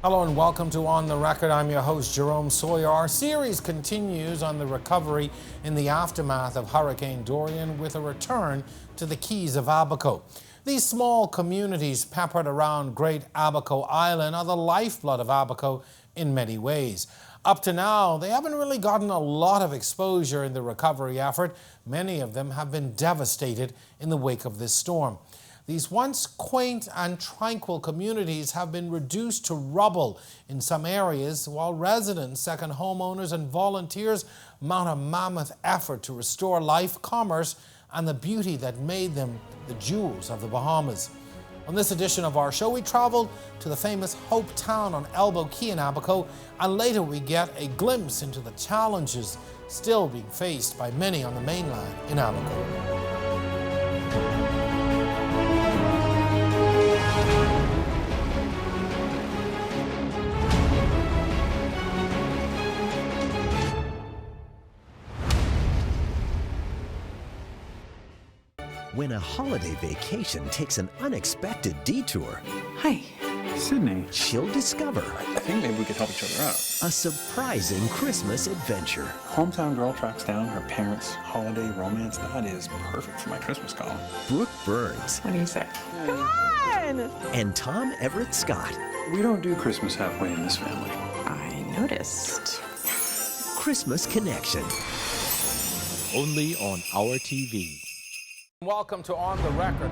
Hello and welcome to On the Record. I'm your host, Jerome Sawyer. Our series continues on the recovery in the aftermath of Hurricane Dorian with a return to the Keys of Abaco. These small communities peppered around Great Abaco Island are the lifeblood of Abaco in many ways. Up to now, they haven't really gotten a lot of exposure in the recovery effort. Many of them have been devastated in the wake of this storm. These once quaint and tranquil communities have been reduced to rubble in some areas, while residents, second homeowners and volunteers mount a mammoth effort to restore life, commerce and the beauty that made them the jewels of the Bahamas. On this edition of our show, we traveled to the famous Hopetown on Elbow Cay in Abaco, and later we get a glimpse into the challenges still being faced by many on the mainland in Abaco. When a holiday vacation takes an unexpected detour, Hi. Sydney. she'll discover I think maybe we could help each other out. a surprising Christmas adventure. Hometown girl tracks down her parents' holiday romance. That is perfect for my Christmas column. Brooke Burns What do you say? Come on! and Tom Everett Scott. We don't do Christmas halfway in this family. I noticed. Christmas Connection. Only on our TV. Welcome to On the Record.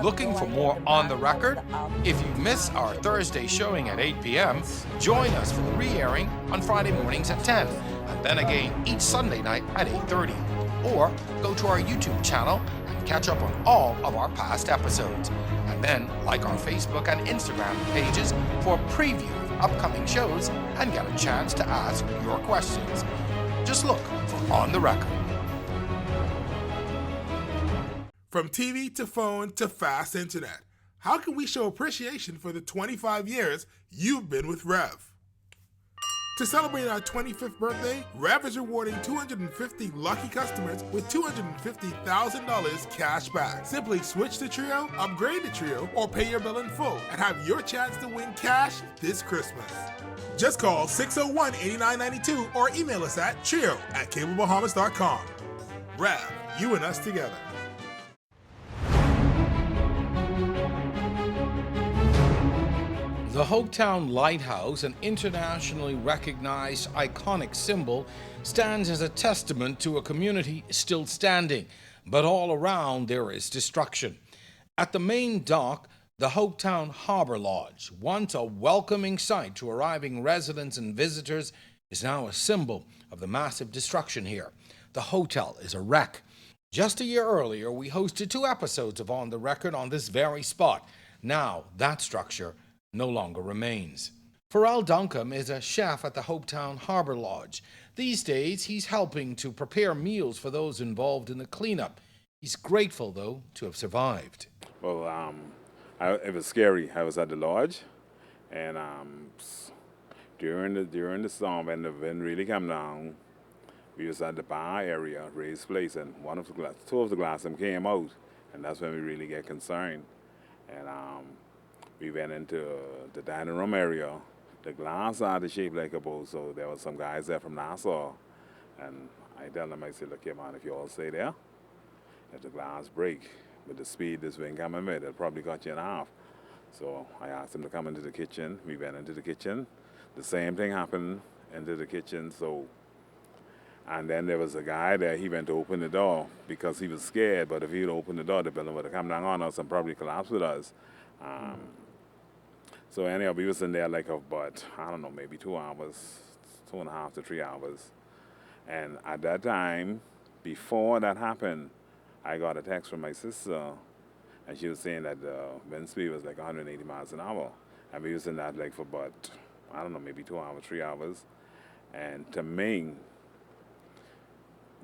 Looking for more On the Record? If you miss our Thursday showing at 8 p.m., join us for the re-airing on Friday mornings at 10, and then again each Sunday night at 8:30. Or go to our YouTube channel and catch up on all of our past episodes. And then like our Facebook and Instagram pages for a preview of upcoming shows and get a chance to ask your questions. Just look for On the Record. From TV to phone to fast internet, how can we show appreciation for the 25 years you've been with Rev? To celebrate our 25th birthday, Rev is rewarding 250 lucky customers with $250,000 cash back. Simply switch to Trio, upgrade to Trio, or pay your bill in full and have your chance to win cash this Christmas. Just call 601-8992 or email us at trio@cablebahamas.com. Rev, you and us together. The Hopetown Lighthouse, an internationally recognized iconic symbol, stands as a testament to a community still standing, but all around there is destruction. At the main dock, the Hopetown Harbor Lodge, once a welcoming sight to arriving residents and visitors, is now a symbol of the massive destruction here. The hotel is a wreck. Just a year earlier, we hosted 2 episodes of On the Record on this very spot. Now, that structure no longer remains. Pharrell Duncombe is a chef at the Hopetown Harbor Lodge. These days, he's helping to prepare meals for those involved in the cleanup. He's grateful, though, to have survived. Well, it was scary. I was at the lodge, and during the storm, when the wind really came down, we was at the bar area, raised place, and two of the glass came out, and that's when we really get concerned. And we went into the dining room area. The glass had shaped like a boat, so there were some guys there from Nassau. And I tell them, I said, look here, man, if you all stay there, if the glass break with the speed this wind coming with, it'll probably cut you in half. So I asked them to come into the kitchen. We went into the kitchen. The same thing happened into the kitchen. And then there was a guy there, he went to open the door because he was scared, but if he'd opened the door, the building would have come down on us and probably collapsed with us. So anyhow, we was in there like about, I don't know, maybe 2 hours, 2.5 to 3 hours. And at that time, before that happened, I got a text from my sister, and she was saying that the wind speed was like 180 miles an hour. And we was in that like for about, I don't know, maybe 2 hours, 3 hours. And to me,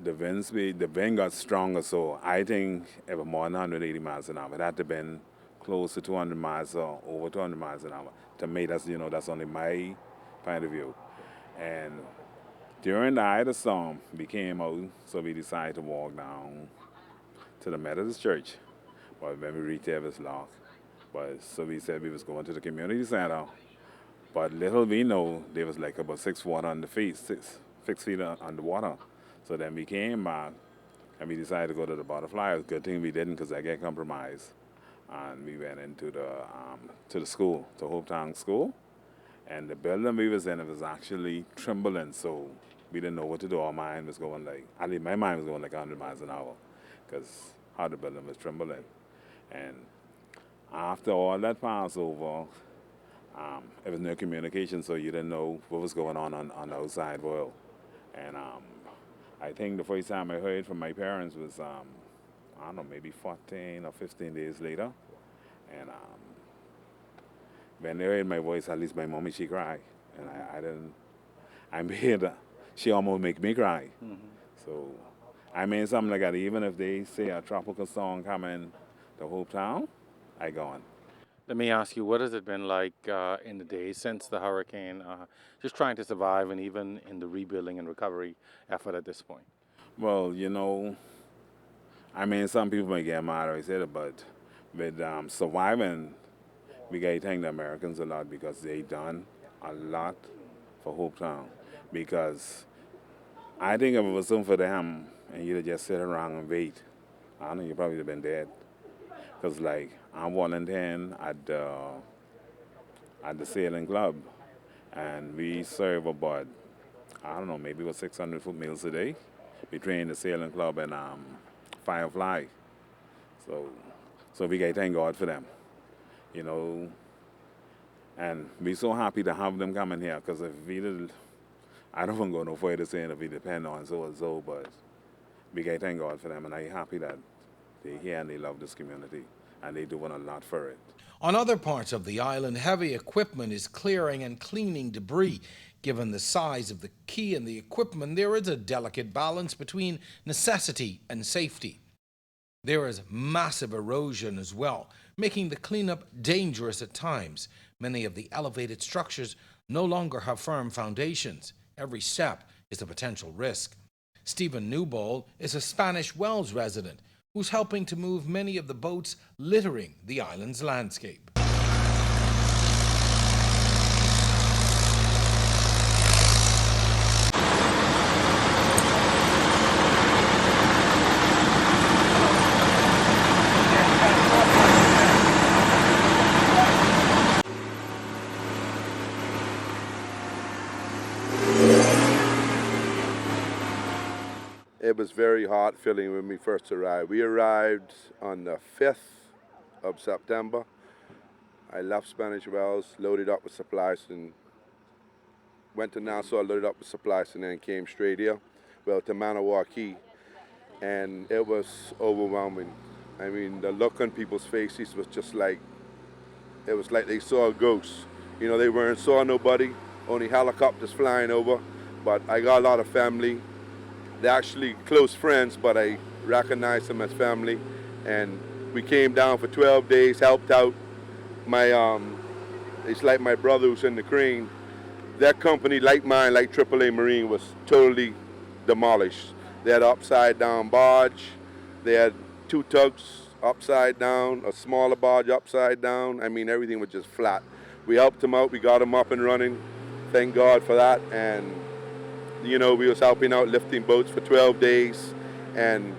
the wind got stronger, so I think it was more than 180 miles an hour. It had to have been close to 200 miles or over 200 miles an hour. To me, that's only my point of view. And during the height of the storm, we came out, so we decided to walk down to the Methodist Church. But when we reached there, it was locked. So we said we was going to the community center. But little we know, they was like about 6 feet on the feet, 6 feet on the water. So then we came back and we decided to go to the butterfly. It was a good thing we didn't because I get compromised. And we went into the school, to Hopetown school. And the building we was in, it was actually trembling, so we didn't know what to do. Our mind was going like, I mean, my mind was going like 100 miles an hour because how the building was trembling. And after all that passed over, it was no communication, so you didn't know what was going on the outside world. And I think the first time I heard from my parents was, I don't know, maybe 14 or 15 days later. And when they heard my voice, at least my mommy, she cried. And I made her, she almost make me cry. Mm-hmm. So, I mean, something like that, even if they say a tropical storm coming to Hopetown, I go on. Let me ask you, what has it been like in the days since the hurricane, just trying to survive and even in the rebuilding and recovery effort at this point? Well, you know, I mean, some people may get mad or say it, but with surviving, we got to thank the Americans a lot because they done a lot for Hopetown. Because I think if it was something for them and you'd just sit around and wait, I don't know, you probably would have been dead. Because, like, I'm volunteering at the sailing club, and we serve about, I don't know, maybe about 600 food meals a day between the sailing club and Firefly. So we got to thank God for them, you know. And we're so happy to have them coming here, because if we did, I don't want to go no further saying if we depend on so and so, but we got to thank God for them, and I'm happy that they're here and they love this community, and they're doing a lot for it. On other parts of the island, heavy equipment is clearing and cleaning debris. Given the size of the quay and the equipment, there is a delicate balance between necessity and safety. There is massive erosion as well, making the cleanup dangerous at times. Many of the elevated structures no longer have firm foundations. Every step is a potential risk. Stephen Newbold is a Spanish Wells resident who's helping to move many of the boats littering the island's landscape. It was very hard feeling when we first arrived. We arrived on the 5th of September. I left Spanish Wells, loaded up with supplies, and went to Nassau, loaded up with supplies, and then came straight here, well, to Manawa Key. And it was overwhelming. I mean, the look on people's faces was just like, it was like they saw a ghost. You know, they weren't saw nobody, only helicopters flying over, but I got a lot of family. They're actually close friends, but I recognize them as family. And we came down for 12 days, helped out. It's like my brother who's in the crane. That company, like mine, like AAA Marine, was totally demolished. They had an upside down barge. They had 2 tugs upside down, a smaller barge upside down. I mean, everything was just flat. We helped them out. We got them up and running. Thank God for that. And you know, we was helping out, lifting boats for 12 days. And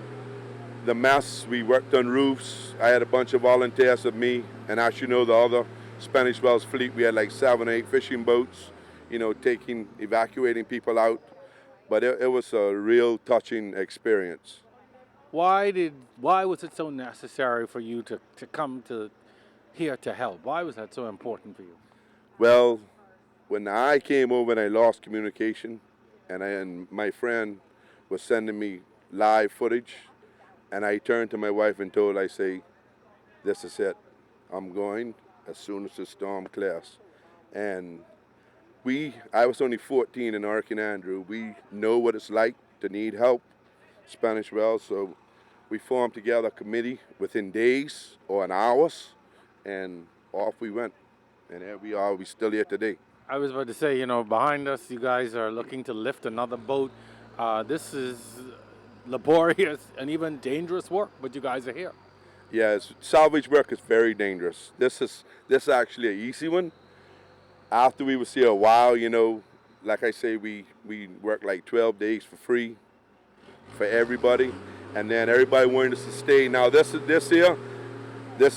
the mess, we worked on roofs. I had a bunch of volunteers with me. And as you know, the other Spanish Wells fleet, we had like 7 or 8 fishing boats, you know, evacuating people out. But it was a real touching experience. Why was it so necessary for you to come to here to help? Why was that so important for you? Well, when I came over and I lost communication, and my friend was sending me live footage, and I turned to my wife and told her, I say, this is it. I'm going as soon as the storm clears. And I was only 14 in Hurricane Andrew. We know what it's like to need help, Spanish Wells, so we formed together a committee within days or in hours, and off we went. And here we are, we're still here today. I was about to say, you know, behind us, you guys are looking to lift another boat. This is laborious and even dangerous work, but you guys are here. Yes, salvage work is very dangerous. This is actually an easy one. After we was here a while, you know, like I say, we worked like 12 days for free for everybody, and then everybody wanted us to stay. Now this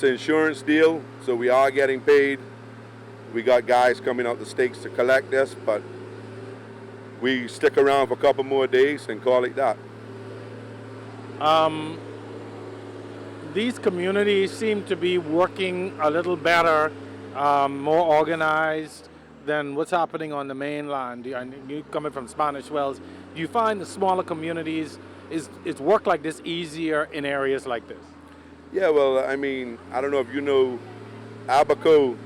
insurance deal, so we are getting paid. We got guys coming out the states to collect this, but we stick around for a couple more days and call it that. These communities seem to be working a little better, more organized than what's happening on the mainland. You coming from Spanish Wells, do you find the smaller communities is work like this easier in areas like this? Yeah, well, I mean, I don't know if you know Abaco,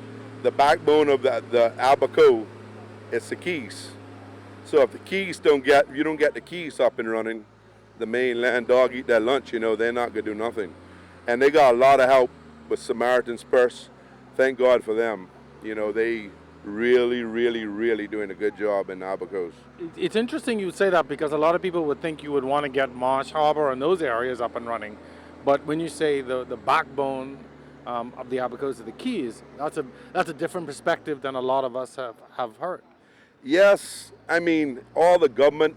the backbone of the Abaco, it's the keys. So if the keys you don't get the keys up and running, the mainland dog eat their lunch, you know, they're not gonna do nothing. And they got a lot of help with Samaritan's Purse. Thank God for them. You know, they really, really, really doing a good job in Abacos. It's interesting you say that, because a lot of people would think you would want to get Marsh Harbor and those areas up and running. But when you say the backbone of the Abacos are the keys, that's a different perspective than a lot of us have heard. Yes, I mean, all the government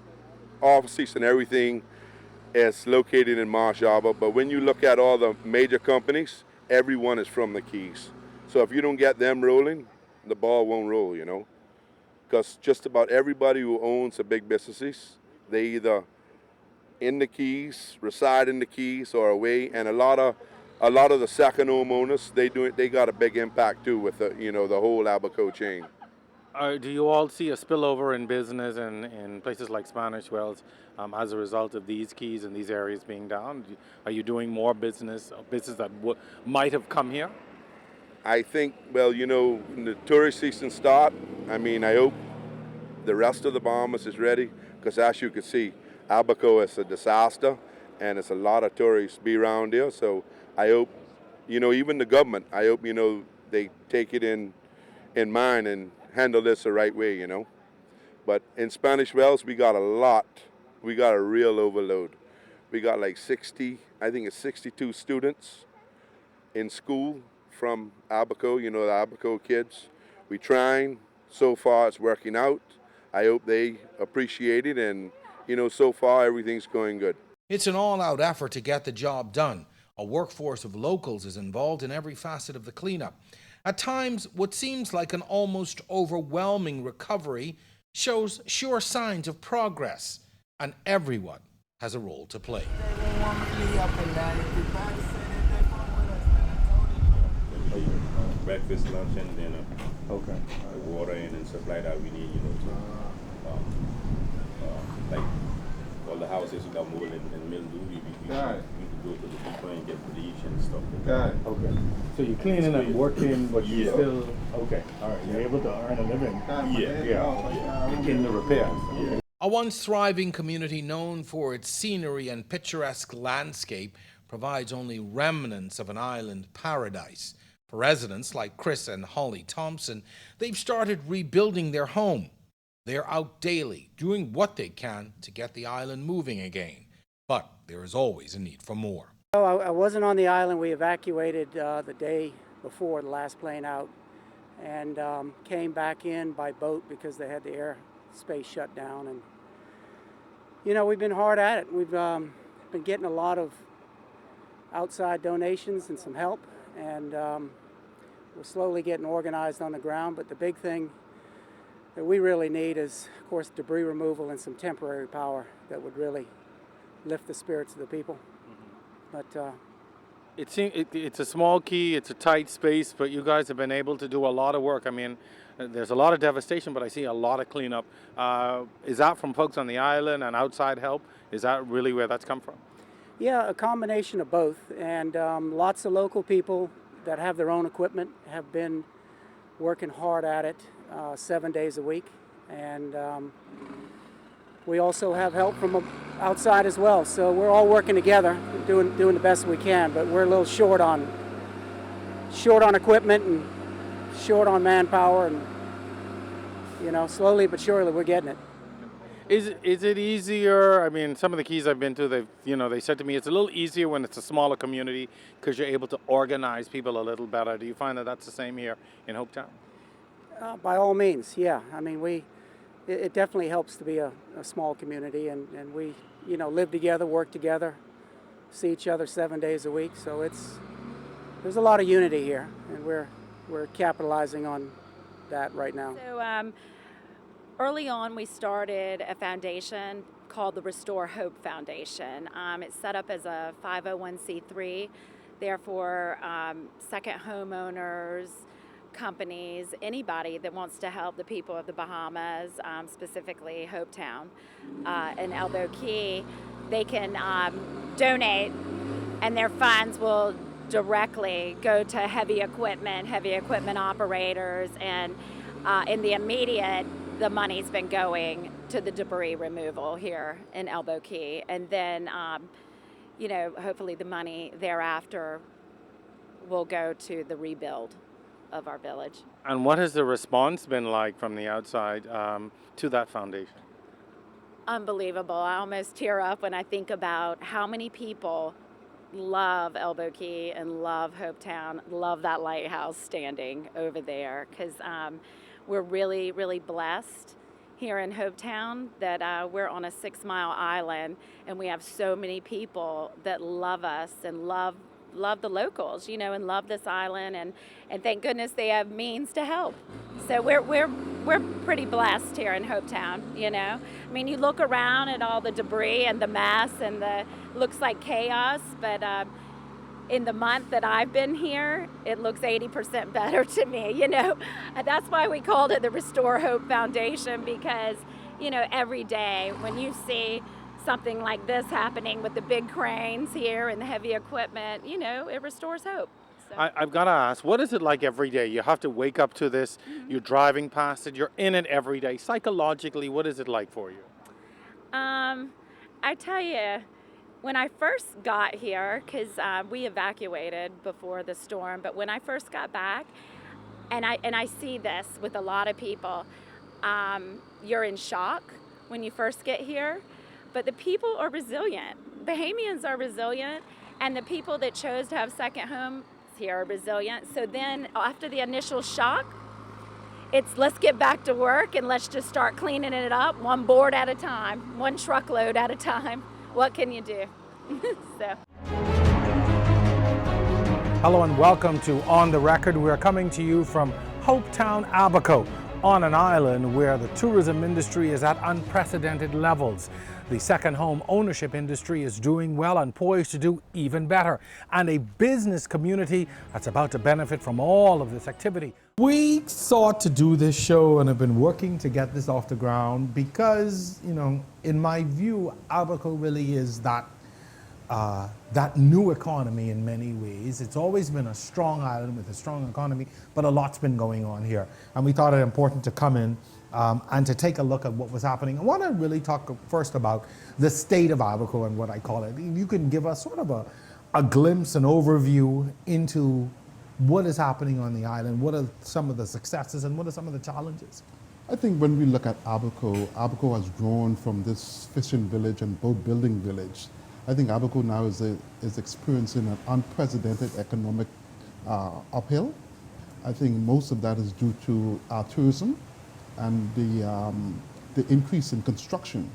offices and everything is located in Marsh Harbor, but when you look at all the major companies, everyone is from the Keys. So if you don't get them rolling, the ball won't roll, you know? Because just about everybody who owns the big businesses, they either in the Keys, reside in the Keys, or away, and a lot of the second home owners, they got a big impact too with the, you know, the whole Abaco chain. Do you all see a spillover in business in places like Spanish Wells as a result of these keys and these areas being down? Are you doing more business that might have come here? I think, well, you know, when the tourist season start, I mean, I hope the rest of the Bahamas is ready, because as you can see, Abaco is a disaster, and it's a lot of tourists be around here. So I hope, you know, even the government, I hope, you know, they take it in mind and handle this the right way, you know. But in Spanish Wells, we got a real overload. We got like 62 students in school from Abaco, you know, the Abaco kids. We trying, so far it's working out. I hope they appreciate it, and, you know, so far everything's going good. It's an all-out effort to get the job done. A workforce of locals is involved in every facet of the cleanup. At times, what seems like an almost overwhelming recovery shows sure signs of progress, and everyone has a role to play. Breakfast, lunch, and dinner. Okay. The water and stuff like that we need, you know, to like all the houses we got mold and mildew. We can go to the people and get bleach and stuff. Okay. So you're cleaning and working, but you still okay. All right. You're able to earn a living. In the repairs. Yeah. A once thriving community known for its scenery and picturesque landscape provides only remnants of an island paradise. For residents like Chris and Holly Thompson, they've started rebuilding their home. They're out daily, doing what they can to get the island moving again. But there is always a need for more. I wasn't on the island. We evacuated the day before the last plane out, and came back in by boat because they had the airspace shut down. And, you know, we've been hard at it. We've been getting a lot of outside donations and some help, and we're slowly getting organized on the ground. But the big thing that we really need is, of course, debris removal and some temporary power that would really lift the spirits of the people. But it's a small key, it's a tight space, but you guys have been able to do a lot of work. I mean, there's a lot of devastation, but I see a lot of cleanup. Is that from folks on the island and outside help? Is that really where that's come from? Yeah, a combination of both. And lots of local people that have their own equipment have been working hard at it 7 days a week. And we also have help from outside as well. So we're all working together, doing the best we can, but we're a little short on equipment and short on manpower, and, you know, slowly but surely we're getting it. Is it easier? I mean, some of the keys I've been to, they said to me it's a little easier when it's a smaller community because you're able to organize people a little better. Do you find that that's the same here in Hopetown? By all means, yeah. I mean, it definitely helps to be a small community, and we, live together, work together, see each other 7 days a week. So there's a lot of unity here, and we're capitalizing on that right now. So early on, we started a foundation called the Restore Hope Foundation. It's set up as a 501c3, therefore second homeowners, companies, anybody that wants to help the people of the Bahamas, specifically Hopetown and Elbow Cay, they can donate, and their funds will directly go to heavy equipment operators, and in the immediate, the money's been going to the debris removal here in Elbow Cay, and then hopefully the money thereafter will go to the rebuild of our village. And what has the response been like from the outside to that foundation? Unbelievable. I almost tear up when I think about how many people love Elbow Cay and love Hopetown, love that lighthouse standing over there, because we're really, really blessed here in Hopetown that we're on a 6-mile island, and we have so many people that love us and love the locals, and love this island, and thank goodness they have means to help. So we're pretty blessed here in Hopetown, I mean, you look around at all the debris and the mess and the looks like chaos, but in the month that I've been here, it looks 80% better to me, That's why we called it the Restore Hope Foundation, because, every day when you see something like this happening with the big cranes here and the heavy equipment, it restores hope. So. I've got to ask, what is it like every day? You have to wake up to this, you're driving past it, you're in it every day. Psychologically, what is it like for you? I tell you, when I first got here, because we evacuated before the storm, but when I first got back, and I see this with a lot of people, you're in shock when you first get here. But the people are resilient. Bahamians are resilient, and the people that chose to have second homes here are resilient. So then after the initial shock, it's let's get back to work and let's just start cleaning it up one board at a time, one truckload at a time. What can you do? So. Hello and welcome to On the Record. We're coming to you from Hopetown, Abaco, on an island where the tourism industry is at unprecedented levels. The second home ownership industry is doing well and poised to do even better, and a business community that's about to benefit from all of this activity. We sought to do this show and have been working to get this off the ground because, in my view, Abaco really is that new economy in many ways. It's always been a strong island with a strong economy, but a lot's been going on here. And we thought it important to come in and to take a look at what was happening. I want to really talk first about the state of Abaco and what I call it. You can give us sort of a glimpse, an overview into what is happening on the island, what are some of the successes and what are some of the challenges? I think when we look at Abaco, Abaco has grown from this fishing village and boat building village. I think Abaco now is experiencing an unprecedented economic uphill. I think most of that is due to tourism and the increase in construction.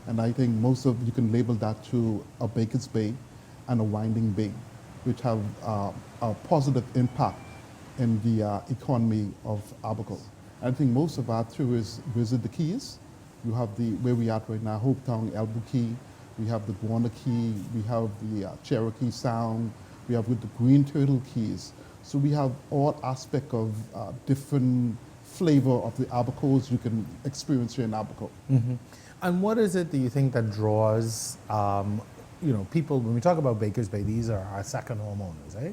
And I think you can label that to a Baker's Bay and a Winding Bay, which have a positive impact in the economy of Abaco. I think most of our tourists visit the Keys. You have where we are right now, Hopetown, Elbow Cay. We have the Guana Key, we have the Cherokee Sound, we have with the Green Turtle Keys. So we have all aspects of different flavor of the Abacos you can experience here in Abaco. Mm-hmm. And what is it that you think that draws, people, when we talk about Baker's Bay, these are our second homeowners, eh?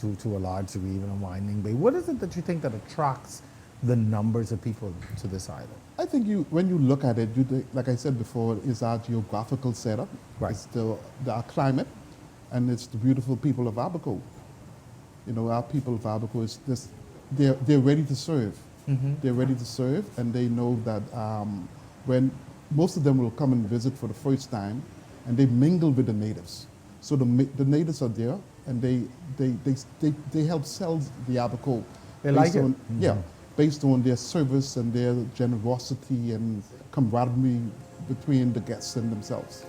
To a large degree, even a Winding Bay. What is it that you think that attracts the numbers of people to this island? I think when you look at it, like I said before, is our geographical setup, right. It's our climate, and it's the beautiful people of Abaco. Our people of Abaco is just, they're ready to serve. Mm-hmm. They're ready to serve, and they know that when most of them will come and visit for the first time, and they mingle with the natives. So the natives are there, and they help sell the Abaco They like based it. on, yeah, based on their service and their generosity and camaraderie between the guests and themselves.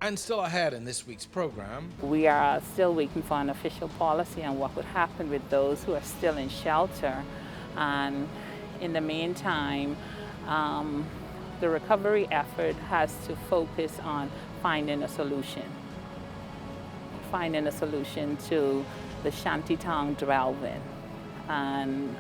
And still ahead in this week's program. We are still waiting for an official policy on what would happen with those who are still in shelter. And in the meantime, the recovery effort has to focus on finding a solution to the shantytown dwelling. And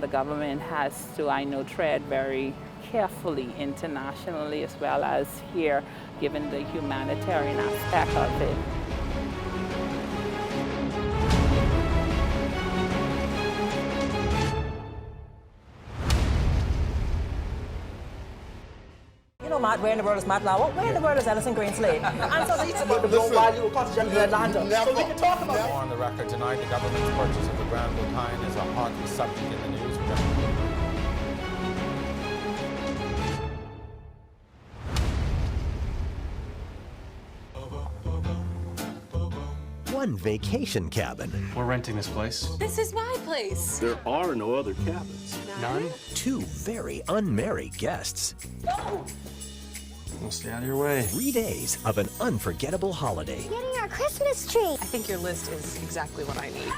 the government has to, I know, tread very carefully internationally as well as here, given the humanitarian aspect of it. You know, Matt, where in the world is Matt Lauer? Where in the world is Alison Greenslade? And so it's about the Listen, value of cottage in Atlanta. So we can talk about it. On the record tonight, the government's purchase of the Grand Bouquin is a hot subject in the news. One vacation cabin. We're renting this place. This is my place. There are no other cabins. None? Two very unmarried guests. We'll stay out of your way. 3 days of an unforgettable holiday. Getting our Christmas tree. I think your list is exactly what I need.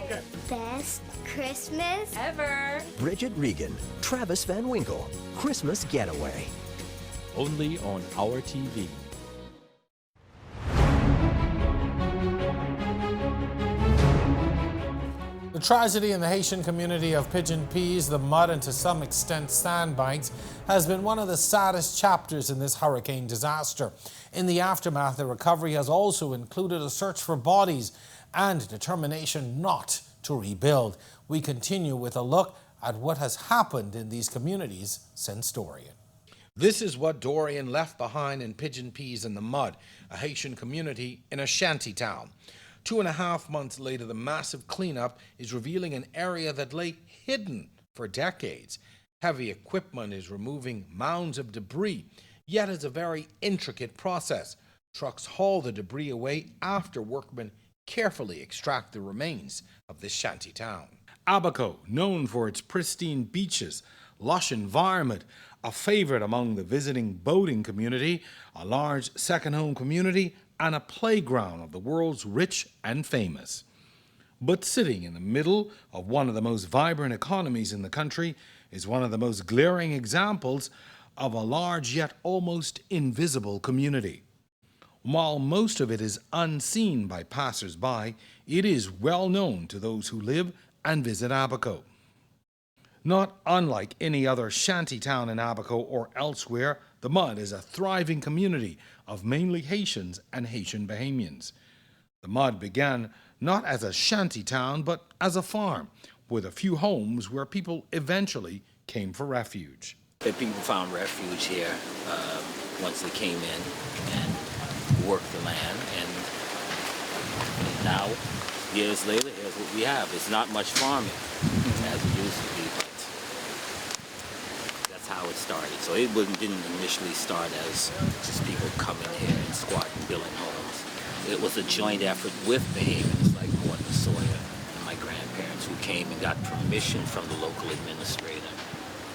Okay. Best Christmas ever. Bridget Regan, Travis Van Winkle, Christmas Getaway. Only on our TV. The tragedy in the Haitian community of Pigeon Peas, the mud and to some extent sandbanks, has been one of the saddest chapters in this hurricane disaster. In the aftermath, the recovery has also included a search for bodies and determination not to rebuild. We continue with a look at what has happened in these communities since Dorian. This is what Dorian left behind in Pigeon Peas in the mud, a Haitian community in a shanty town. 2.5 months later, the massive cleanup is revealing an area that lay hidden for decades. Heavy equipment is removing mounds of debris, yet it's a very intricate process. Trucks haul the debris away after workmen carefully extract the remains of this shanty town. Abaco, known for its pristine beaches, lush environment, a favorite among the visiting boating community, a large second home community, and a playground of the world's rich and famous. But sitting in the middle of one of the most vibrant economies in the country is one of the most glaring examples of a large yet almost invisible community. While most of it is unseen by passers-by, it is well known to those who live and visit Abaco. Not unlike any other shanty town in Abaco or elsewhere, the Mud is a thriving community of mainly Haitians and Haitian Bahamians. The Mud began not as a shanty town, but as a farm, with a few homes where people eventually came for refuge. The people found refuge here once they came in and worked the land, and now, years later, here's what we have. It's not much farming as it used to be, but that's how it started. So it didn't initially start as just people coming here and squatting, building homes. It was a joint effort with Bahamians like Morton Sawyer and my grandparents who came and got permission from the local administrator.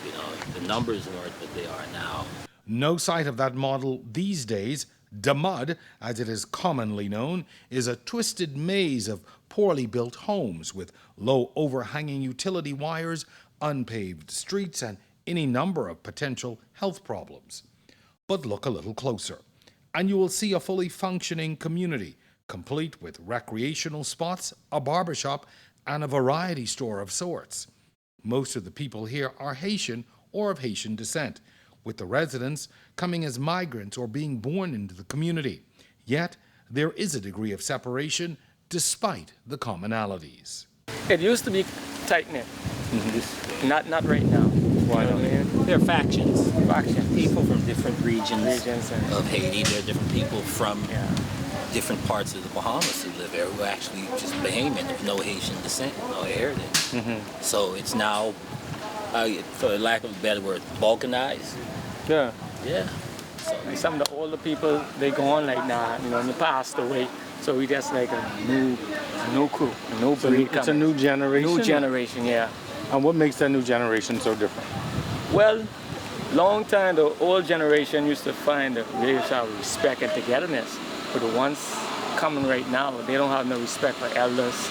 You know, the numbers weren't what they are now. No sight of that model these days. The Mud, as it is commonly known, is a twisted maze of poorly built homes with low overhanging utility wires, unpaved streets, and any number of potential health problems. But look a little closer, and you will see a fully functioning community, complete with recreational spots, a barbershop, and a variety store of sorts. Most of the people here are Haitian or of Haitian descent, with the residents coming as migrants or being born into the community. Yet, there is a degree of separation despite the commonalities. It used to be tight-knit. Not right now. Why not? There are factions. People from different regions of Haiti. There are different people from different parts of the Bahamas who live there who are actually just Bahamian, of no Haitian descent, no heritage. So it's now, for lack of a better word, balkanized. Yeah. Yeah. So some of the older people, they gone like now, you know, and they passed away. So we just like a new crew, a new breed. It's a new generation? New generation, yeah. And what makes that new generation so different? Well, long time the old generation used to find a racial respect and togetherness. But the ones coming right now, they don't have no respect for elders,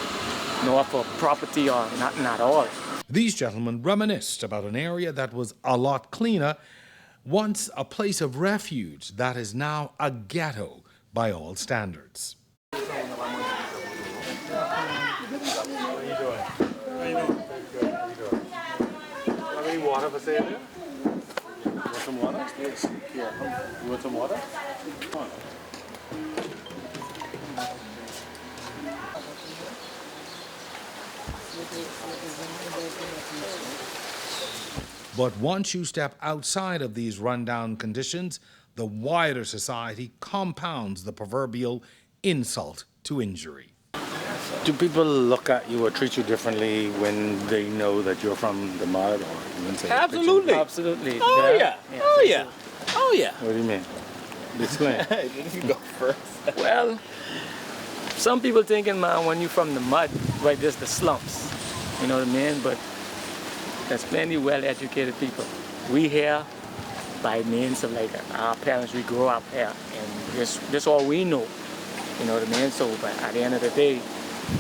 nor for property or nothing at all. These gentlemen reminisced about an area that was a lot cleaner, once a place of refuge that is now a ghetto by all standards. How you doing? How you doing? Good. How you doing? Have any water for sale there? You want some water? Yes. Yeah. You want some water? Come on. But once you step outside of these rundown conditions, the wider society compounds the proverbial insult to injury. Do people look at you or treat you differently when they know that you're from the Mud, or even say Absolutely. Absolutely. Oh yeah. Oh yeah. Oh yeah. What do you mean? Explain. You go first. Well, some people thinking, man, when you're from the mud, right, there's the slumps. You know what I mean? But there's plenty well-educated people. We here, by means of like our parents, we grew up here, and this all we know. You know what I mean? So, but at the end of the day,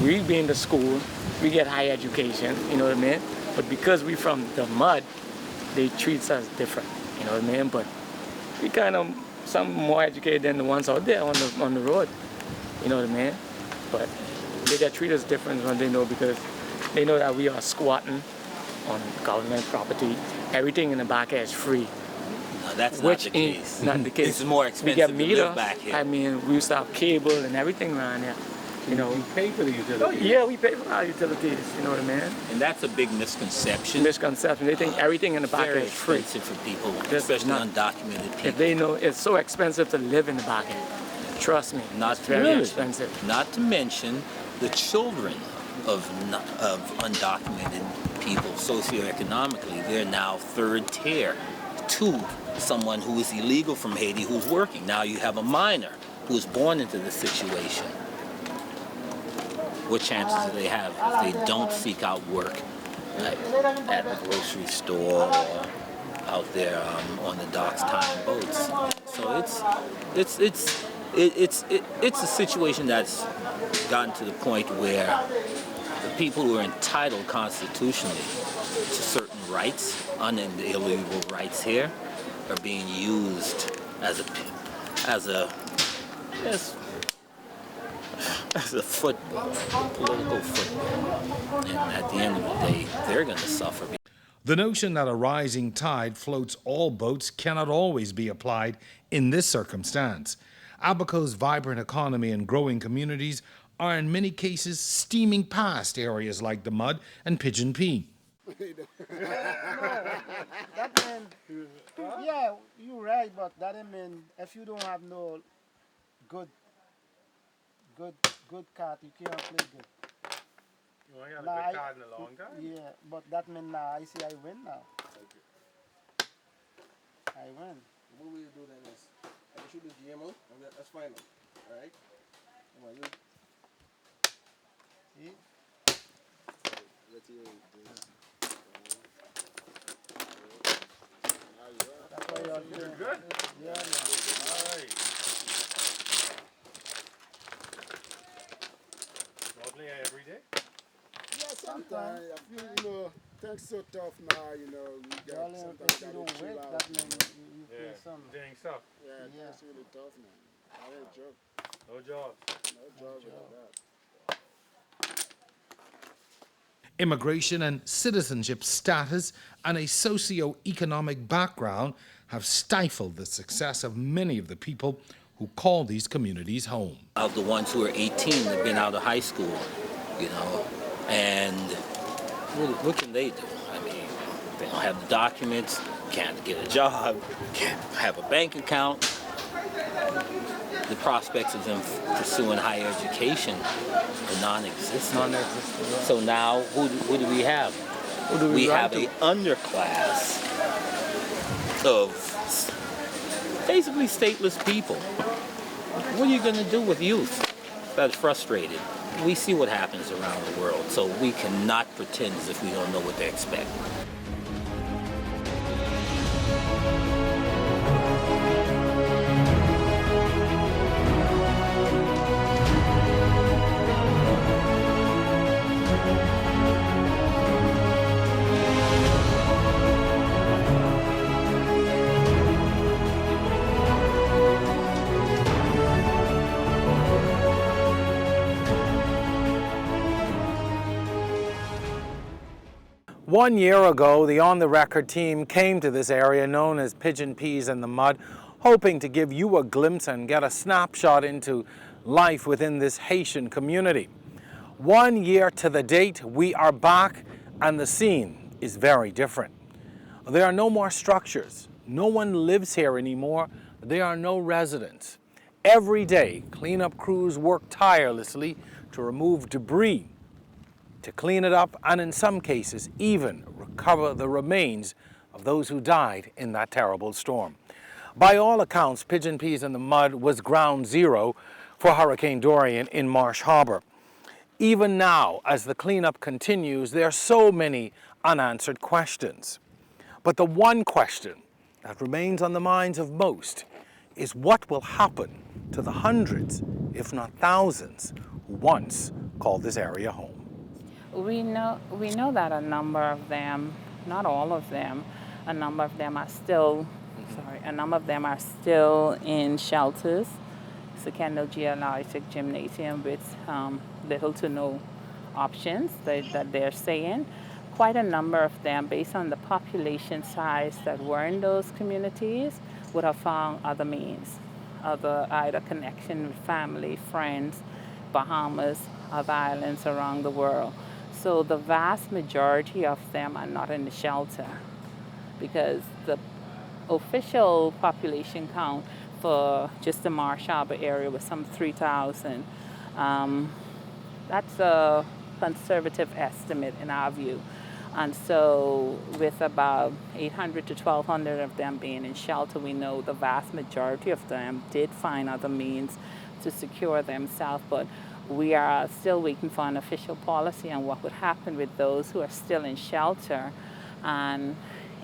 we be in the school, we get high education. You know what I mean? But because we from the mud, they treat us different. You know what I mean? But we kind of some more educated than the ones out there on the road. You know what I mean? But they just treat us different when they know, because they know that we are squatting on government property. Everything in the back here is free. No, that's not the case. Not the case. It's more expensive we get to live back here. I mean, we used to have cable and everything around here. You know, you pay for the utilities. Oh, yeah, we pay for our utilities. You know what I mean? And that's a big misconception. Misconception. They think everything in the back here is free. Very expensive for people, especially undocumented people. If they know it's so expensive to live in the back here, trust me, it's very expensive. Not to mention the children of undocumented people socioeconomically. They're now third tier to someone who is illegal from Haiti who's working. Now you have a minor who's born into this situation. What chances do they have if they don't seek out work at the grocery store or out there on the docks tying boats? So it's a situation that's gotten to the point where the people who are entitled constitutionally to certain rights, unalienable rights here, are being used as a football, political football. And at the end of the day, they're going to suffer. The notion that a rising tide floats all boats cannot always be applied in this circumstance. Abaco's vibrant economy and growing communities are in many cases steaming past areas like the Mud and Pigeon Pea. No, that mean, yeah, you're right, but that mean if you don't have no good card, you can't play good. You want to have a good card in the long time? Yeah, but that mean now I see I win now. Okay. I win. What we do then is, I can shoot this GMO, and that's final. All right? Come on, you. See? Let's see. That's why you're doing good? Yeah, All right. Play every day? Yeah, sometimes. I feel, things so tough now, we got sometimes if you don't wait, that means you play some. Doing stuff. Yeah, it's really tough now. I ain't joke. No jobs. No jobs like that. Immigration and citizenship status and a socio-economic background have stifled the success of many of the people who call these communities home. Of the ones who are 18 have been out of high school, and what can they do? I mean, they don't have the documents, can't get a job, can't have a bank account. The prospects of them pursuing higher education are non-existent. So now, who do we have? We have an underclass of basically stateless people. What are you going to do with youth that's frustrated? We see what happens around the world, so we cannot pretend as if we don't know what they expect. One year ago, the On the Record team came to this area known as Pigeon Peas in the Mud, hoping to give you a glimpse and get a snapshot into life within this Haitian community. 1 year to the date, we are back and the scene is very different. There are no more structures. No one lives here anymore. There are no residents. Every day, cleanup crews work tirelessly to remove debris, to clean it up, and in some cases, even recover the remains of those who died in that terrible storm. By all accounts, Pigeon Peas in the Mud was ground zero for Hurricane Dorian in Marsh Harbor. Even now, as the cleanup continues, there are so many unanswered questions. But the one question that remains on the minds of most is what will happen to the hundreds, if not thousands, who once called this area home. We know that a number of them, not all of them, a number of them are still in shelters, Secondary Geologic Gymnasium with little to no options that they're saying. Quite a number of them, based on the population size that were in those communities, would have found other means, either connection with family, friends, Bahamas, other islands around the world. So the vast majority of them are not in the shelter because the official population count for just the Marsh Harbor area was some 3,000. That's a conservative estimate in our view. And so with about 800 to 1,200 of them being in shelter, we know the vast majority of them did find other means to secure themselves, but we are still waiting for an official policy on what would happen with those who are still in shelter. And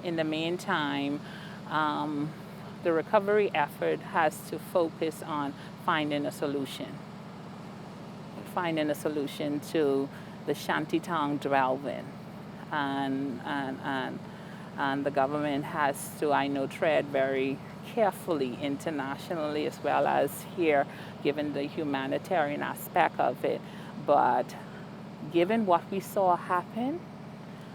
in the meantime, the recovery effort has to focus on finding a solution to the shantytown dwelling and And the government has to, I know, tread very carefully internationally as well as here, given the humanitarian aspect of it. But given what we saw happen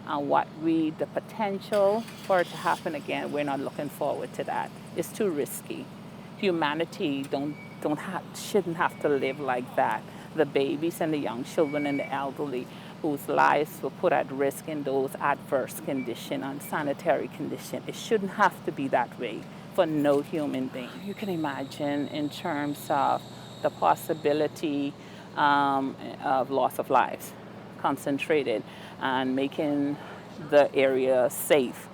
and the potential for it to happen again, we're not looking forward to that. It's too risky. Humanity shouldn't have to live like that. The babies and the young children and the elderly whose lives were put at risk in those adverse conditions, unsanitary conditions. It shouldn't have to be that way for no human being. You can imagine in terms of the possibility of loss of lives concentrated and making the area safe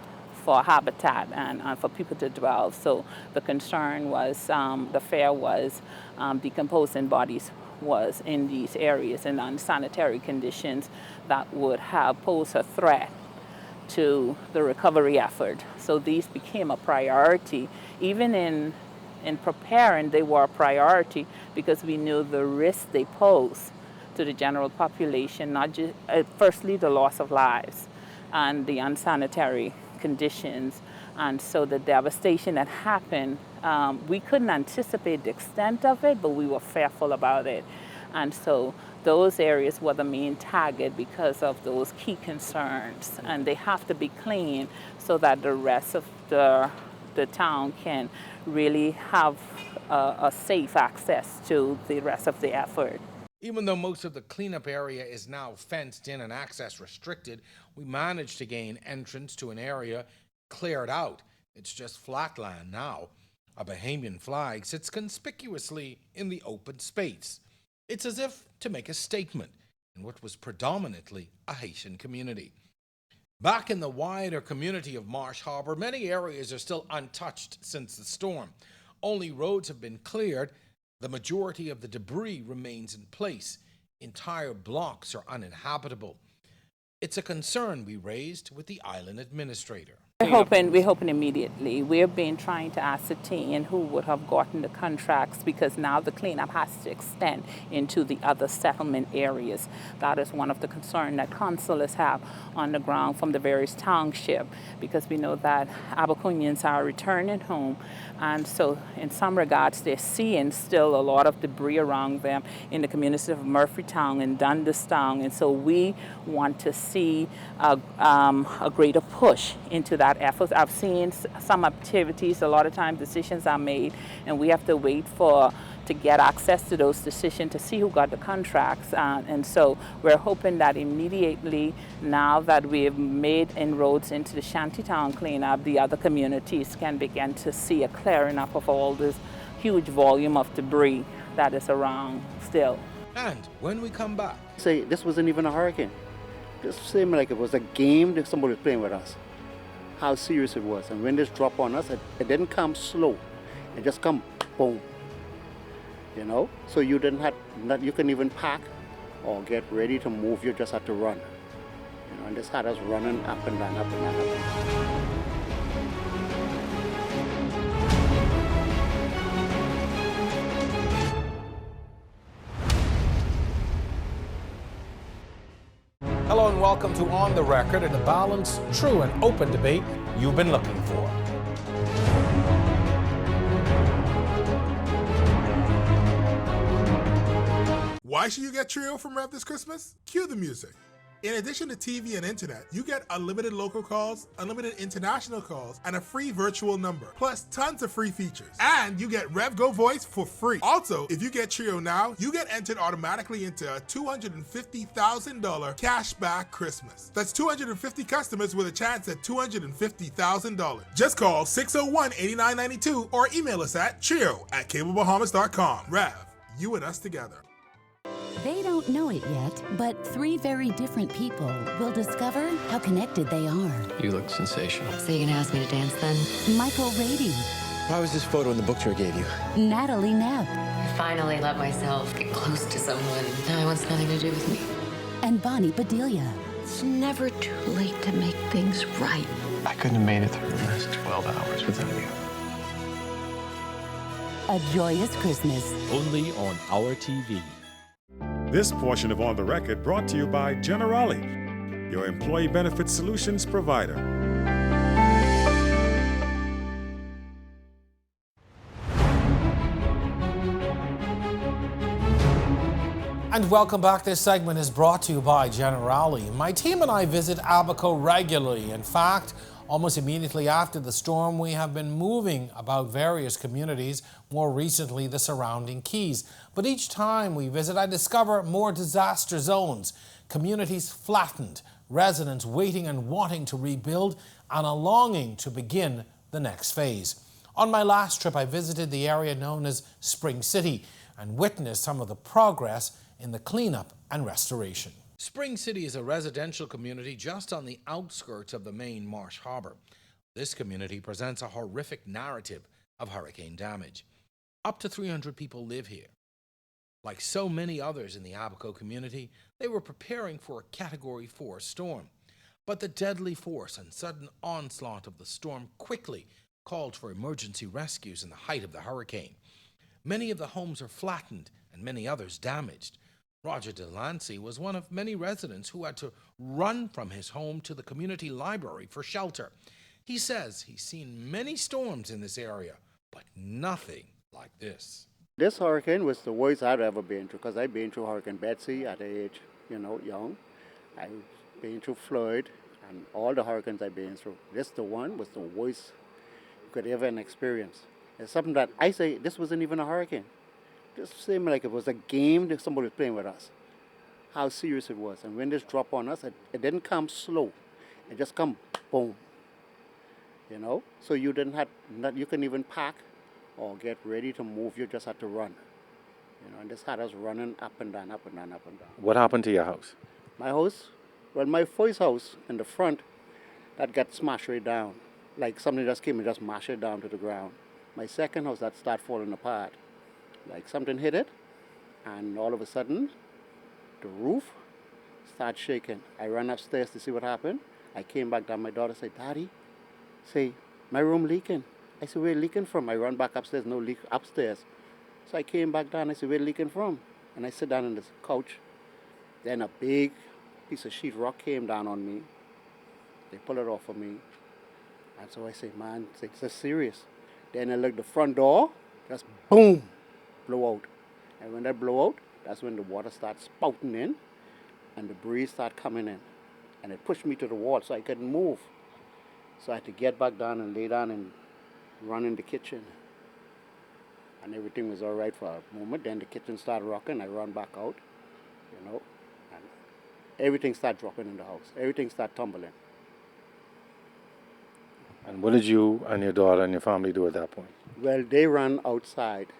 for habitat and for people to dwell. So the concern was, the fear was decomposing bodies was in these areas in unsanitary conditions that would have posed a threat to the recovery effort. So these became a priority. Even in preparing, they were a priority because we knew the risk they pose to the general population, not just, firstly, the loss of lives and the unsanitary conditions. And so the devastation that happened, we couldn't anticipate the extent of it, but we were fearful about it. And so those areas were the main target because of those key concerns. And they have to be clean so that the rest of the town can really have a safe access to the rest of the effort. Even though most of the cleanup area is now fenced in and access restricted, we managed to gain entrance to an area cleared out. It's just flat land now. A Bahamian flag sits conspicuously in the open space. It's as if to make a statement in what was predominantly a Haitian community. Back in the wider community of Marsh Harbor, many areas are still untouched since the storm. Only roads have been cleared. The majority of the debris remains in place. Entire blocks are uninhabitable. It's a concern we raised with the island administrator. We're hoping immediately. We've been trying to ascertain who would have gotten the contracts because now the cleanup has to extend into the other settlement areas. That is one of the concerns that consuls have on the ground from the various townships because we know that Abaconians are returning home, and so in some regards they're seeing still a lot of debris around them in the communities of Murphytown and Dundastown, and so we want to see a greater push into that effort. I've seen some activities, a lot of times decisions are made and we have to wait to get access to those decisions to see who got the contracts, and so we're hoping that immediately, now that we've made inroads into the shantytown cleanup, the other communities can begin to see a clearing up of all this huge volume of debris that is around still. And when we come back, say this wasn't even a hurricane. This seemed like it was a game that somebody was playing with us. How serious it was. And when this dropped on us, it didn't come slow. It just come boom. You know? So you didn't have, you couldn't even pack or get ready to move. You just had to run. You know, and this had us running up and down, up and down, up and down. Hello and welcome to On the Record and the balanced, true and open debate you've been looking for. Why should you get Trio from Rev this Christmas? Cue the music. In addition to TV and internet, you get unlimited local calls, unlimited international calls, and a free virtual number, plus tons of free features. And you get Rev Go Voice for free. Also, if you get Trio now, you get entered automatically into a $250,000 cashback Christmas. That's 250 customers with a chance at $250,000. Just call 601-8992 or email us at trio@cablebahamas.com. Rev, you and us together. They don't know it yet, but three very different people will discover how connected they are. You look sensational. So you're gonna ask me to dance then? Michael Rady. Why was this photo in the book tour I gave you? Natalie Knapp. I finally let myself get close to someone that wants nothing to do with me. And Bonnie Bedelia. It's never too late to make things right. I couldn't have made it through the last 12 hours without you. A Joyous Christmas. Only on our TV. This portion of On the Record brought to you by Generali, your employee benefit solutions provider. And welcome back. This segment is brought to you by Generali. My team and I visit Abaco regularly. In fact, almost immediately after the storm, we have been moving about various communities, more recently the surrounding Keys. But each time we visit, I discover more disaster zones, communities flattened, residents waiting and wanting to rebuild, and a longing to begin the next phase. On my last trip, I visited the area known as Spring City and witnessed some of the progress in the cleanup and restoration. Spring City is a residential community just on the outskirts of the main Marsh Harbour. This community presents a horrific narrative of hurricane damage. Up to 300 people live here. Like so many others in the Abaco community, they were preparing for a Category 4 storm. But the deadly force and sudden onslaught of the storm quickly called for emergency rescues in the height of the hurricane. Many of the homes are flattened and many others damaged. Roger Delancey was one of many residents who had to run from his home to the community library for shelter. He says he's seen many storms in this area, but nothing like this. This hurricane was the worst I've ever been through, because I've been through Hurricane Betsy at the age, young. I've been through Floyd and all the hurricanes I've been through. This the one was the worst you could ever experience. It's something that I say, this wasn't even a hurricane. This seemed like it was a game that somebody was playing with us. How serious it was. And when this dropped on us, it didn't come slow. It just come boom. So you didn't have, you couldn't even pack or get ready to move. You just had to run. And this had us running up and down, up and down, up and down. What happened to your house? My house? Well, my first house in the front, that got smashed right down. Like something just came and just mashed it down to the ground. My second house, that started falling apart. Like something hit it, and all of a sudden, the roof started shaking. I ran upstairs to see what happened. I came back down. My daughter said, "Daddy, my room leaking." I said, "Where leaking from?" I run back upstairs, no leak upstairs. So I came back down. I said, "Where leaking from?" And I sit down on the couch. Then a big piece of sheet rock came down on me. They pulled it off of me. And so I say, "Man, this is serious." Then I look the front door, just boom. Blow out. And when that blow out, that's when the water starts spouting in and the breeze started coming in. And it pushed me to the wall so I couldn't move. So I had to get back down and lay down and run in the kitchen. And everything was all right for a moment. Then the kitchen started rocking. I run back out, and everything started dropping in the house. Everything started tumbling. And what did you and your daughter and your family do at that point? Well, they ran outside.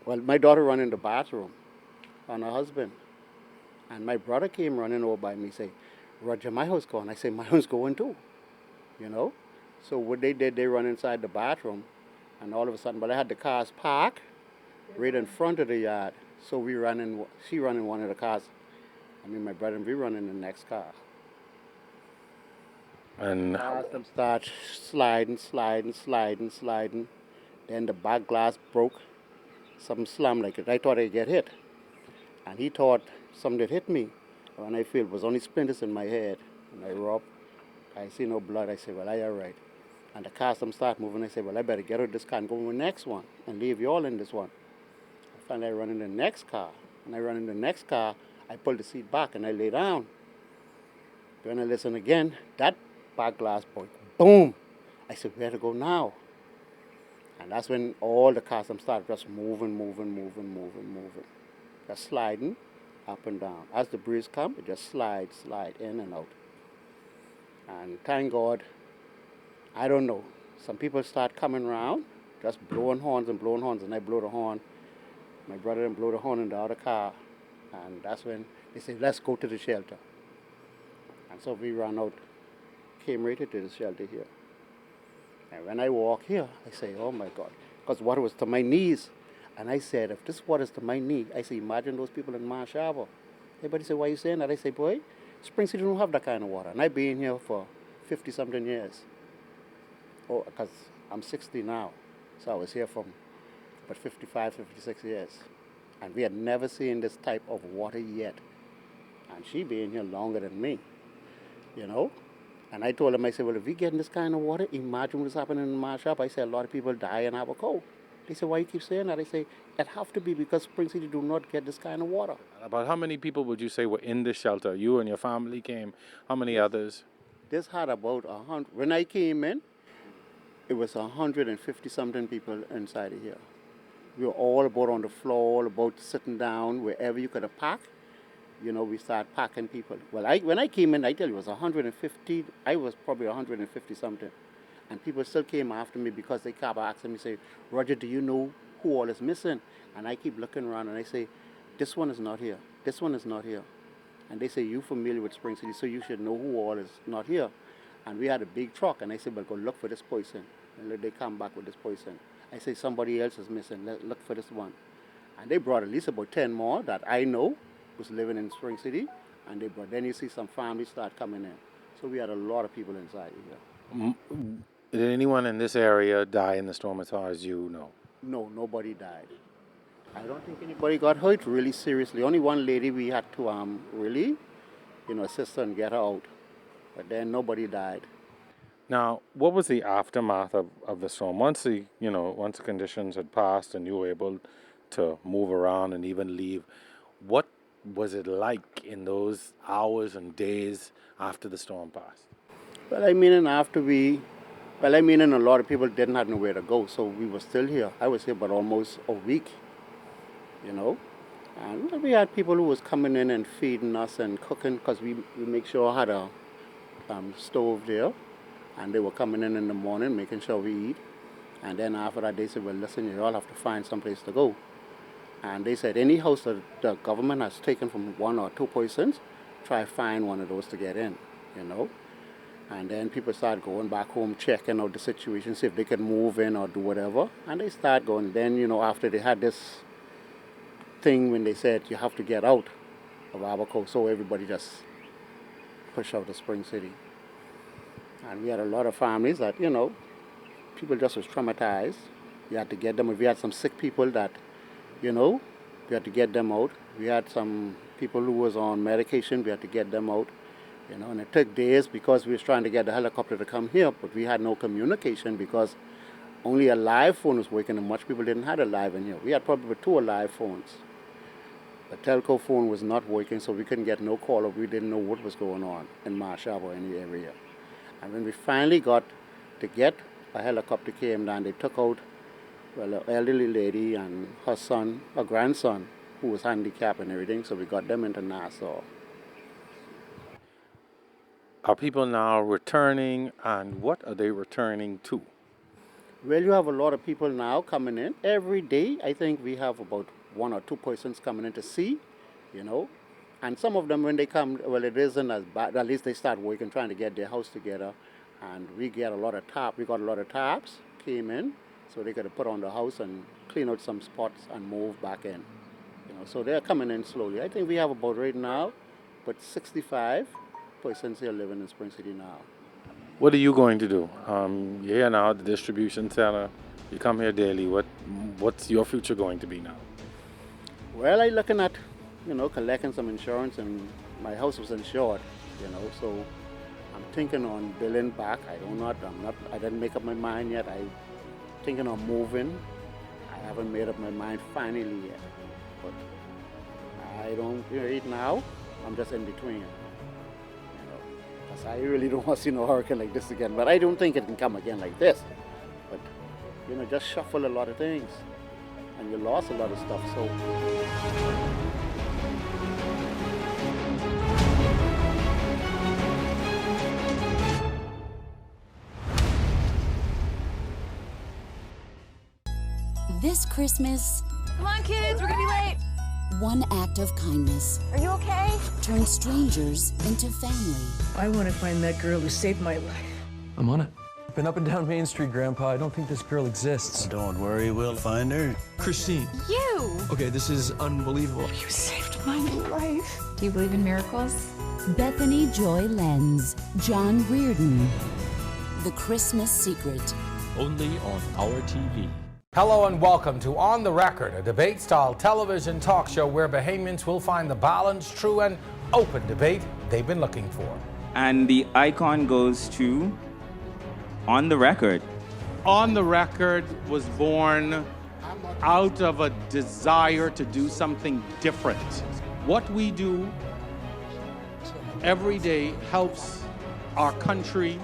Well, my daughter ran in the bathroom on her husband. And my brother came running over by me, say, "Roger, my house gone." I say, "My house going too." So what they did, they run inside the bathroom. And all of a sudden, but I had the cars parked right in front of the yard. So she ran in one of the cars. My brother and we run in the next car. And cars them start sliding. Then the back glass broke. Something slammed like it. I thought I'd get hit. And he thought something hit me. When I feel it was only splinters in my head. And I rub. I see no blood. I say, "Well, I all right." And the car start moving. I say, "Well, I better get out of this car and go in the next one and leave you all in this one." Finally, I run in the next car. When I run in the next car, I pull the seat back and I lay down. When I listen again, that back glass broke. Boom! I said, "Where to go now?" And that's when all the cars started just moving. Just sliding up and down. As the breeze comes, it just slide in and out. And thank God, I don't know, some people start coming around, just blowing horns, and I blow the horn. My brother didn't blow the horn in the other car. And that's when they said, "Let's go to the shelter." And so we ran out, came right into the shelter here. And when I walk here, I say, "Oh my God," because water was to my knees. And I said, if this water is to my knee, I say, imagine those people in Marsh Harbour. Everybody said, "Why are you saying that?" I say, "Boy, Spring City don't have that kind of water." And I've been here for 50-something years. Oh, because I'm 60 now. So I was here for about 55, 56 years. And we had never seen this type of water yet. And she been here longer than me, And I told him, I said, "Well, if we getting this kind of water, imagine what's happening in Marsh Harbour." I said, "A lot of people die in Abaco. They say, why you keep saying that? I say, it have to be because Spring City do not get this kind of water. About how many people would you say were in the shelter? You and your family came. How many others? This had about 100. When I came in, it was 150 something people inside of here. We were all about on the floor, all about sitting down, wherever you could have packed. You know, we started packing people. Well, when I came in, I tell you, it was 150. I was probably 150 something. And people still came after me because they kept asking me, say, Roger, do you know who all is missing? And I keep looking around and I say, this one is not here. This one is not here. And they say, you familiar with Spring City, so you should know who all is not here. And we had a big truck, and I said, well, go look for this person. And they come back with this person. I say, somebody else is missing. Look for this one. And they brought at least about 10 more that I know was living in Spring City. And they brought, then you see some families start coming in. So we had a lot of people inside here. Did anyone in this area die in the storm as far as you know? No, nobody died. I don't think anybody got hurt really seriously. Only one lady we had to really, assist her and get her out. But then nobody died. Now, what was the aftermath of the storm? Once the conditions had passed and you were able to move around and even leave, what was it like in those hours and days after the storm passed? Well, I mean, a lot of people didn't have nowhere to go, so we were still here. I was here but almost a week, And we had people who was coming in and feeding us and cooking because we make sure I had a stove there. And they were coming in the morning, making sure we eat. And then after that, they said, well, listen, you all have to find some place to go. And they said, any house that the government has taken from 1 or 2 persons, try find one of those to get in, And then people started going back home, checking out the situation, see if they could move in or do whatever. And they started going. Then, after they had this thing when they said you have to get out of Abaco, so everybody just pushed out to Spring City. And we had a lot of families that, people just was traumatized. We had to get them. We had some sick people that, we had to get them out. We had some people who was on medication. We had to get them out. And it took days because we was trying to get the helicopter to come here, but we had no communication because only a live phone was working and much people didn't have a live in here. We had probably 2 live phones. The telco phone was not working, so we couldn't get no call or we didn't know what was going on in Marshall or any area. And when we finally got to get a helicopter came down, they took out, an elderly lady and her son, her grandson, who was handicapped and everything, so we got them into Nassau. Are people now returning, and what are they returning to? Well, you have a lot of people now coming in. Every day, I think we have about 1 or 2 persons coming in to see, And some of them, when they come, well, it isn't as bad. At least they start working, trying to get their house together. And we get a lot of We got a lot of taps came in, so they could put on the house and clean out some spots and move back in. So they're coming in slowly. I think we have about right now, but 65 persons here living in Spring City now. What are you going to do? You're here now at the distribution center. You come here daily. What's your future going to be now? Well, I'm looking at, collecting some insurance, and my house was insured, so I'm thinking on billing back. I didn't make up my mind yet. I'm thinking on moving. I haven't made up my mind finally yet, but I don't, right now, I'm just in between, because I really don't want to see no hurricane like this again, but I don't think it can come again like this, but, just shuffle a lot of things, and you lost a lot of stuff, so. This Christmas, Come on, kids, we're gonna be late. one act of kindness Are you okay? turns strangers into family. I want to find that girl who saved my life. I'm on it. Been up and down Main Street, Grandpa. I don't think this girl exists. Don't worry, we'll find her. Christine. You! Okay, this is unbelievable. You saved my life. Do you believe in miracles? Bethany Joy Lenz, John Reardon. The Christmas Secret. Only on our TV. Hello and welcome to On the Record, a debate-style television talk show where Bahamians will find the balanced, true, and open debate they've been looking for. And the icon goes to On the Record. On the Record was born out of a desire to do something different. What we do every day helps our country,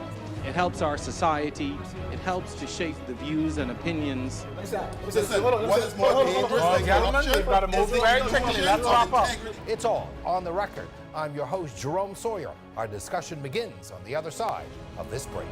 it helps our society, it helps to shape the views and opinions. Gentlemen, we've got to move very quickly. Let's wrap up. It's all on the record. I'm your host, Jerome Sawyer. Our discussion begins on the other side of this break.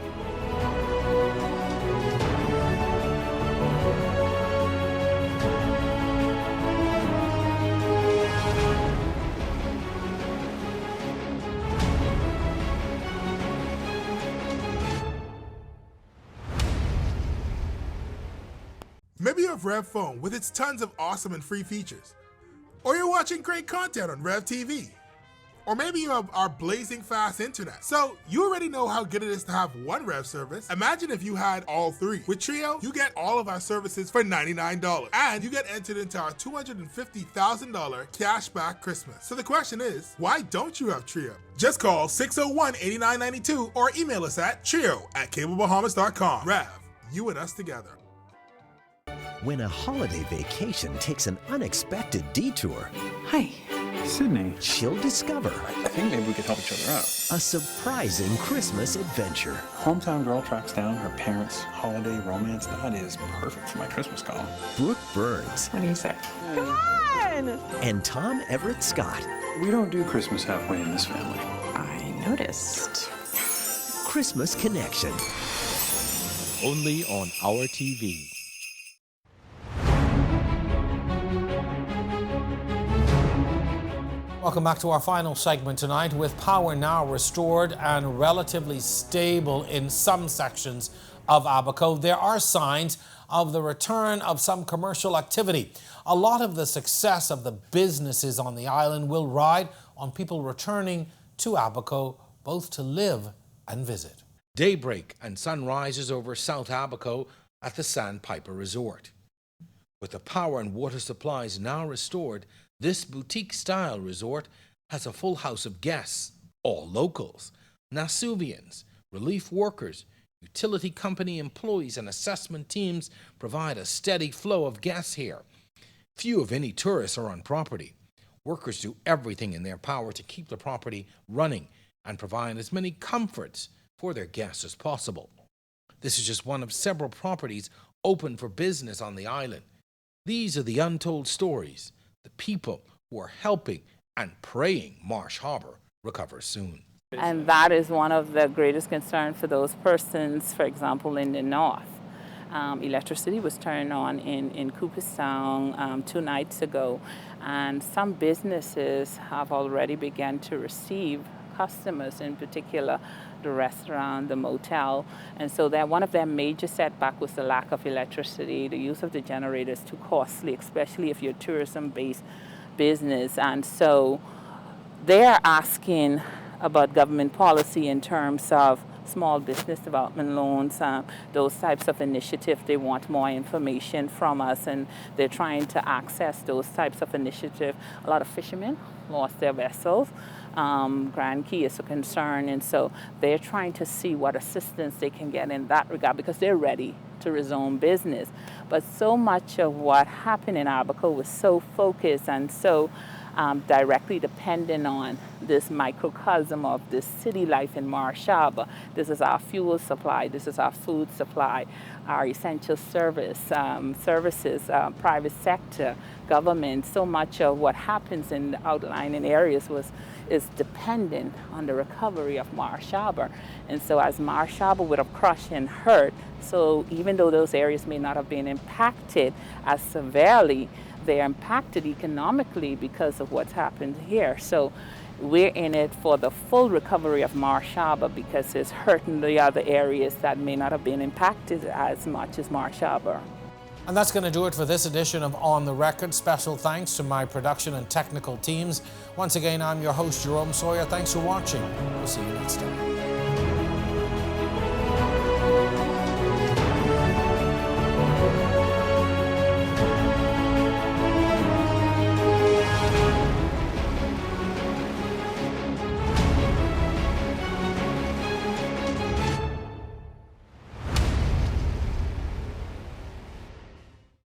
Maybe you have Rev Phone with its tons of awesome and free features. Or you're watching great content on Rev TV. Or maybe you have our blazing fast internet. So you already know how good it is to have one Rev service. Imagine if you had all three. With Trio, you get all of our services for $99. And you get entered into our $250,000 cashback Christmas. So the question is, why don't you have Trio? Just call 601-8992 or email us at trio@cablebahamas.com. Rev, you and us together. When a holiday vacation takes an unexpected detour, hi, Sydney, she'll discover I think maybe we could help each other out. A surprising Christmas adventure. Hometown girl tracks down her parents' holiday romance. That is perfect for my Christmas call. Brooke Burns. What do you say? Come on! And Tom Everett Scott. We don't do Christmas halfway in this family. I noticed. Christmas Connection. Only on our TV. Welcome back to our final segment tonight. With power now restored and relatively stable in some sections of Abaco, there are signs of the return of some commercial activity. A lot of the success of the businesses on the island will ride on people returning to Abaco, both to live and visit. Daybreak and sunrises over South Abaco at the Sandpiper Resort. With the power and water supplies now restored, this boutique-style resort has a full house of guests, all locals, Nasuvians, relief workers, utility company employees, and assessment teams provide a steady flow of guests here. Few, if any, tourists are on property. Workers do everything in their power to keep the property running and provide as many comforts for their guests as possible. This is just one of several properties open for business on the island. These are the untold stories, the people who are helping and praying Marsh Harbor recovers soon. And that is one of the greatest concerns for those persons, for example, in the north. Electricity was turned on in Hopetown 2 nights ago, and some businesses have already begun to receive customers, in particular the restaurant, the motel, and so that one of their major setbacks was the lack of electricity. The use of the generator is too costly, especially if you're a tourism-based business, and so they are asking about government policy in terms of small business development loans, those types of initiatives. They want more information from us, and they're trying to access those types of initiatives. A lot of fishermen lost their vessels. Grand Key is a concern, and so they're trying to see what assistance they can get in that regard because they're ready to resume business. But so much of what happened in Abaco was so focused and so directly dependent on this microcosm of this city life in Marsh Harbor. This is our fuel supply, this is our food supply, our essential services, private sector, government. So much of what happens in the outlying areas is dependent on the recovery of Marsh Harbor. And so as Marsh Harbor would have crushed and hurt, so even though those areas may not have been impacted as severely, they're impacted economically because of what's happened here. So we're in it for the full recovery of Marsh Harbor because it's hurting the other areas that may not have been impacted as much as Marsh Harbor. And that's going to do it for this edition of On the Record. Special thanks to my production and technical teams. Once again, I'm your host, Jerome Sawyer. Thanks for watching. We'll see you next time.